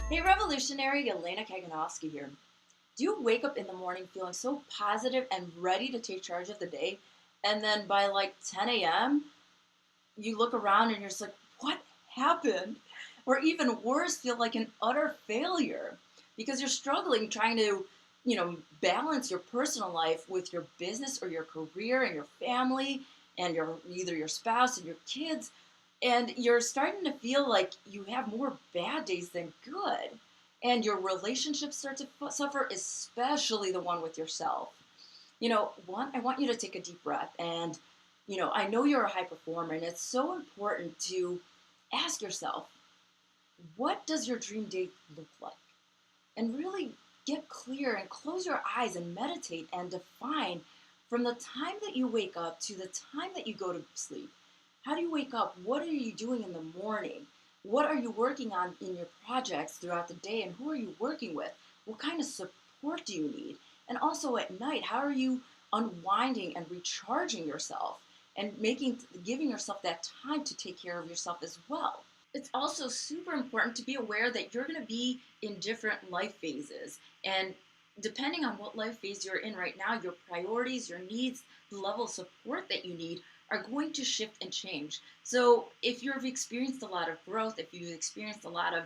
Hey Revolutionary, Yelena here. Do you wake up in the morning feeling so positive and ready to take charge of the day, and then by like 10 a.m., you look around and you're just like, what happened? Or even worse, feel like an utter failure because you're struggling trying to, balance your personal life with your business or your career and your family and either your spouse and your kids, and you're starting to feel like you have more bad days than good, and your relationships start to suffer, especially the one with yourself. One, I want you to take a deep breath, and I know you're a high performer, and it's so important to ask yourself, what does your dream day look like? And really get clear and close your eyes and meditate and define, from the time that you wake up to the time that you go to sleep. How do you wake up? What are you doing in the morning? What are you working on in your projects throughout the day, and who are you working with? What kind of support do you need? And also at night, how are you unwinding and recharging yourself and giving yourself that time to take care of yourself as well? It's also super important to be aware that you're going to be in different life phases. And depending on what life phase you're in right now, your priorities, your needs, the level of support that you need are going to shift and change. So if you've experienced a lot of growth, if you've experienced a lot of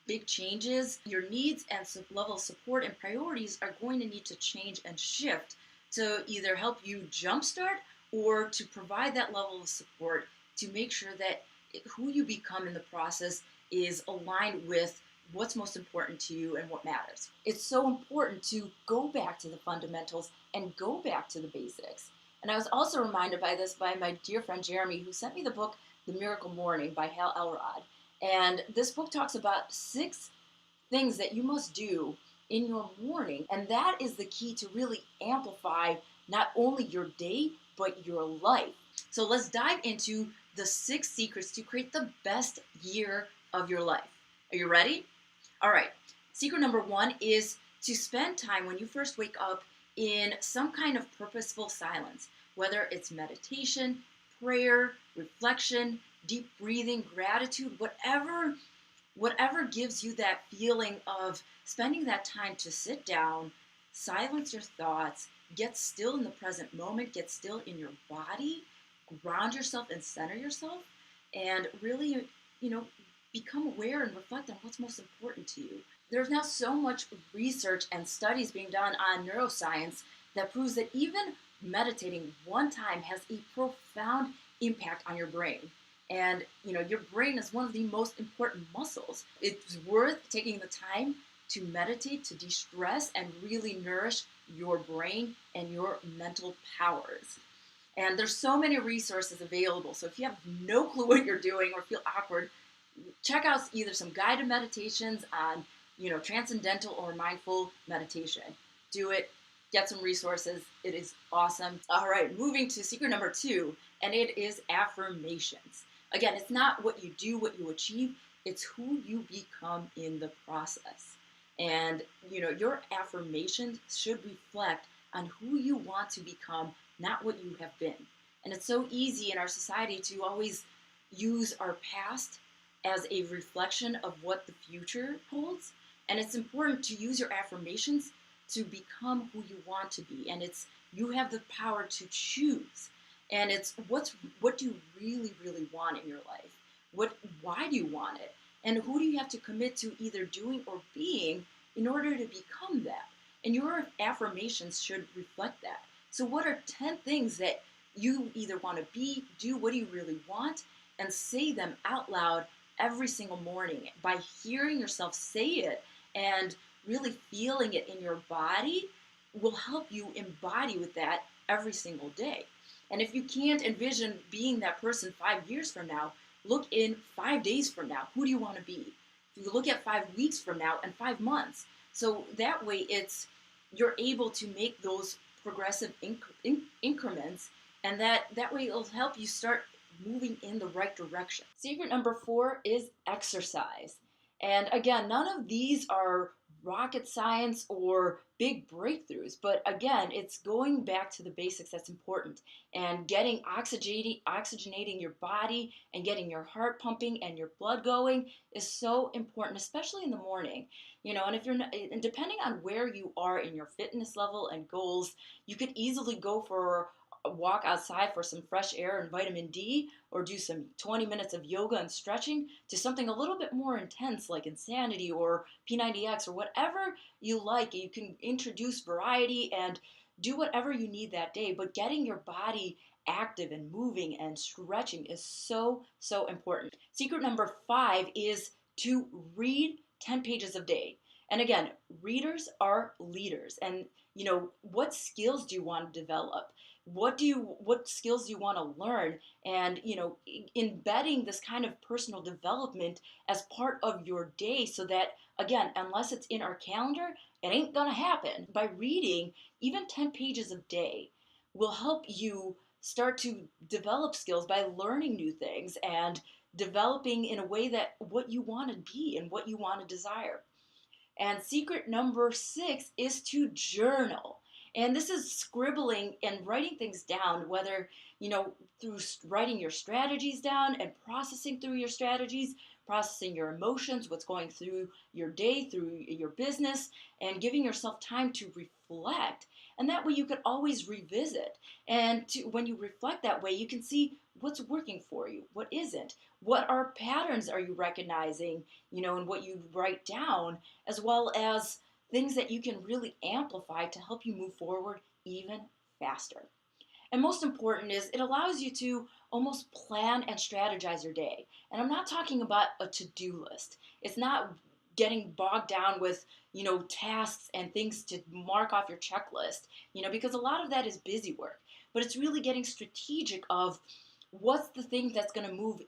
big changes, your needs and level of support and priorities are going to need to change and shift to either help you jumpstart or to provide that level of support to make sure that who you become in the process is aligned with what's most important to you and what matters. It's so important to go back to the fundamentals and go back to the basics. And I was also reminded by this by my dear friend Jeremy, who sent me the book The Miracle Morning by Hal Elrod. And this book talks about 6 things that you must do in your morning. And that is the key to really amplify not only your day, but your life. So let's dive into the 6 secrets to create the best year of your life. Are you ready? All right. Secret number 1 is to spend time when you first wake up in some kind of purposeful silence, whether it's meditation, prayer, reflection, deep breathing, gratitude, whatever gives you that feeling of spending that time to sit down, silence your thoughts, get still in the present moment, get still in your body, ground yourself and center yourself, and really, become aware and reflect on what's most important to you. There's now so much research and studies being done on neuroscience that proves that even meditating one time has a profound impact on your brain. And your brain is one of the most important muscles. It's worth taking the time to meditate, to de-stress, and really nourish your brain and your mental powers. And there's so many resources available. So if you have no clue what you're doing or feel awkward, check out either some guided meditations on, transcendental or mindful meditation. Do it, get some resources. It is awesome. All right, moving to secret number 2, and it is affirmations. Again, it's not what you do, what you achieve, it's who you become in the process. And, your affirmations should reflect on who you want to become, not what you have been. And it's so easy in our society to always use our past as a reflection of what the future holds. And it's important to use your affirmations to become who you want to be. And you have the power to choose. And it's what do you really, really want in your life? Why do you want it? And who do you have to commit to either doing or being in order to become that? And your affirmations should reflect that. So what are 10 things that you either want to be, do, what do you really want, and say them out loud every single morning. By hearing yourself say it and really feeling it in your body will help you embody with that every single day. And if you can't envision being that person 5 years from now, look in 5 days from now. Who do you want to be? If you look at 5 weeks from now and 5 months. So that way you're able to make those progressive increments, and that way it'll help you start moving in the right direction. Secret number 4 is exercise. And again, none of these are rocket science or big breakthroughs. But again, it's going back to the basics that's important, and getting oxygenating your body and getting your heart pumping and your blood going is so important, especially in the morning. And if you're not, and depending on where you are in your fitness level and goals, you could easily go for a walk outside for some fresh air and vitamin D, or do some 20 minutes of yoga and stretching, to something a little bit more intense like Insanity or P90X or whatever you like. You can introduce variety and do whatever you need that day, but getting your body active and moving and stretching is so, so important. Secret number 5 is to read 10 pages a day. And again, readers are leaders. And what skills do you want to develop? What skills do you want to learn? And embedding this kind of personal development as part of your day, so that, again, unless it's in our calendar, it ain't gonna happen. By reading even 10 pages a day will help you start to develop skills by learning new things and developing in a way that what you want to be and what you want to desire. And secret number 6 is to journal. And this is scribbling and writing things down, whether, through writing your strategies down and processing through your strategies, processing your emotions, what's going through your day, through your business, and giving yourself time to reflect. And that way you could always revisit. And when you reflect that way, you can see what's working for you, what isn't, what are patterns are you recognizing, in what you write down, as well as things that you can really amplify to help you move forward even faster. And most important is it allows you to almost plan and strategize your day. And I'm not talking about a to-do list. It's not getting bogged down with, tasks and things to mark off your checklist, because a lot of that is busy work. But it's really getting strategic of what's the thing that's going to move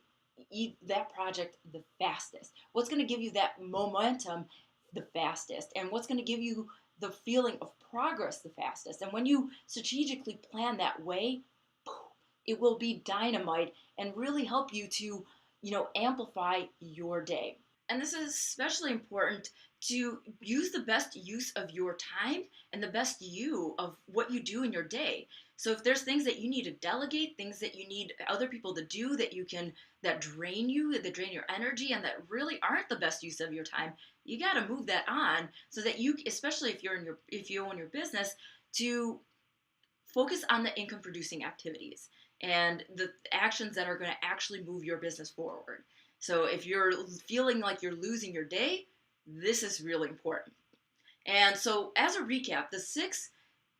that project the fastest, what's going to give you that momentum the fastest, and what's going to give you the feeling of progress the fastest. And when you strategically plan that way, it will be dynamite and really help you to, amplify your day. And this is especially important to use the best use of your time and the best you of what you do in your day. So if there's things that you need to delegate, things that you need other people to do that drain you, that drain your energy, and that really aren't the best use of your time, you got to move that on, so that you, especially if you own your business, to focus on the income producing activities and the actions that are going to actually move your business forward. So if you're feeling like you're losing your day, this is really important. And so, as a recap, the 6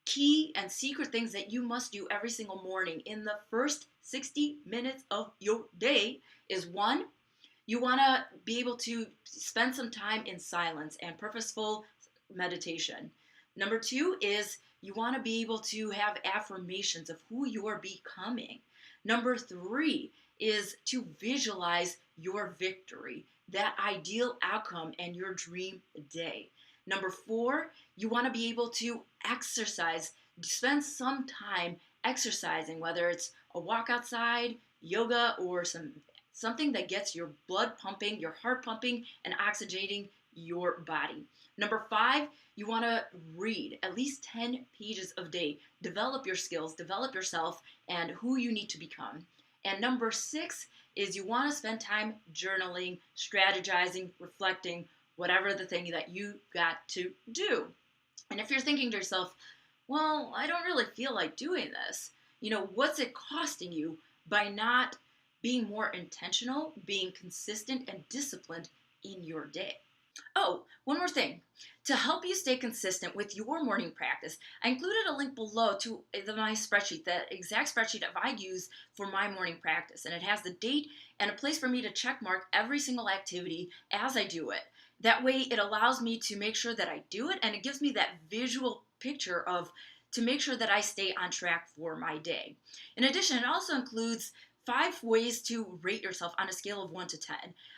key and secret things that you must do every single morning in the first 60 minutes of your day is: 1, you want to be able to spend some time in silence and purposeful meditation. Number 2 is you want to be able to have affirmations of who you're becoming. Number 3 is to visualize your victory, that ideal outcome and your dream day. Number 4, you want to be able to exercise, spend some time exercising, whether it's a walk outside, yoga, or something that gets your blood pumping, your heart pumping, and oxygenating your body. Number 5, you want to read at least 10 pages a day. Develop your skills, develop yourself, and who you need to become. And number 6 is you want to spend time journaling, strategizing, reflecting, whatever the thing that you got to do. And if you're thinking to yourself, well, I don't really feel like doing this, what's it costing you by not being more intentional, being consistent and disciplined in your day? Oh, one more thing. To help you stay consistent with your morning practice, I included a link below to my spreadsheet, the exact spreadsheet that I use for my morning practice. And it has the date and a place for me to check mark every single activity as I do it. That way it allows me to make sure that I do it, and it gives me that visual picture to make sure that I stay on track for my day. In addition, it also includes 5 ways to rate yourself on a scale of 1 to 10.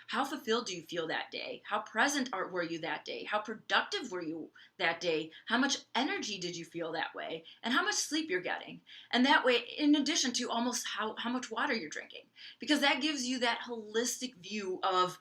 How fulfilled do you feel that day? How present were you that day? How productive were you that day? How much energy did you feel that way? And how much sleep you're getting? And that way, in addition to almost how much water you're drinking. Because that gives you that holistic view of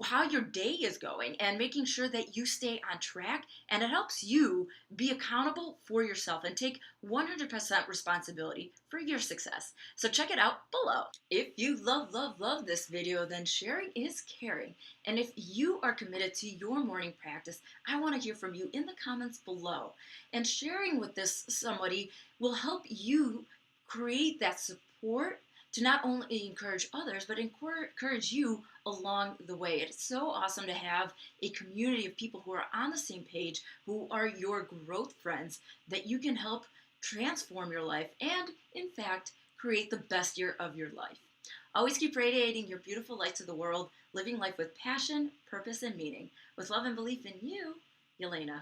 how your day is going and making sure that you stay on track, and it helps you be accountable for yourself and take 100% responsibility for your success. So check it out below. If you love this video, then sharing is caring. And if you are committed to your morning practice, I want to hear from you in the comments below. And sharing with this somebody will help you create that support to not only encourage others, but encourage you along the way. It's so awesome to have a community of people who are on the same page, who are your growth friends, that you can help transform your life and, in fact, create the best year of your life. Always keep radiating your beautiful light to the world, living life with passion, purpose, and meaning. With love and belief in you, Yelena.